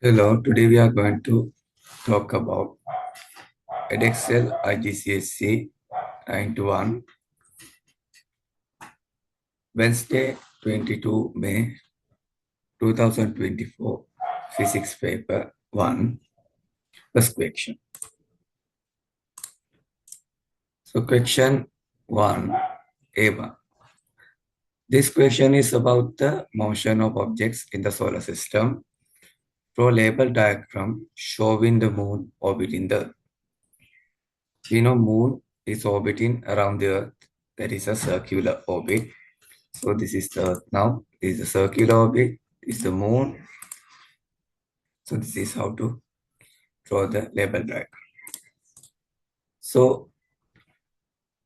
Hello, today we are going to talk about Edexcel IGCSE 91, Wednesday 22 May 2024, Physics paper 1, first question. So question 1, A1. This question is about the motion of objects in the solar system. Draw label diagram showing the moon orbiting the Earth. We know moon is orbiting around the Earth. That is a circular orbit. So this is the Earth now. This is the circular orbit. This is the moon. So this is how to draw the label diagram. So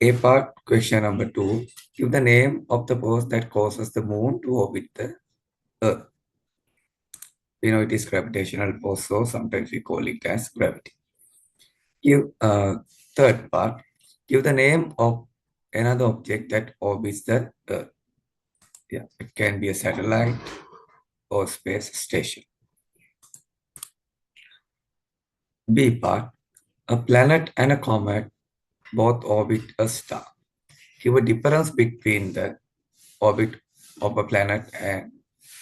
A part, question number 2. Give the name of the force that causes the moon to orbit the Earth. We know it is gravitational force, so sometimes we call it as gravity. Give third part. Give the name of another object that orbits the Earth. Yeah, it can be a satellite or space station. B part. A planet and a comet both orbit a star. Give a difference between the orbit of a planet and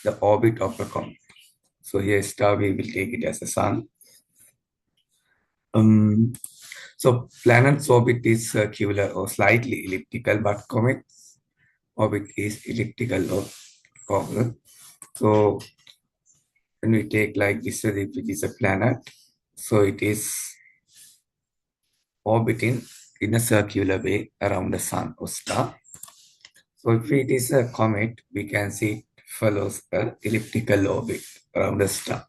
the orbit of a comet. So here star, we will take it as a sun. So planet's orbit is circular or slightly elliptical, but comet's orbit is elliptical or oval. So when we take like this, if it is a planet, so it is orbiting in a circular way around the sun or star. So if it is a comet, we can see it follows an elliptical orbit around the star.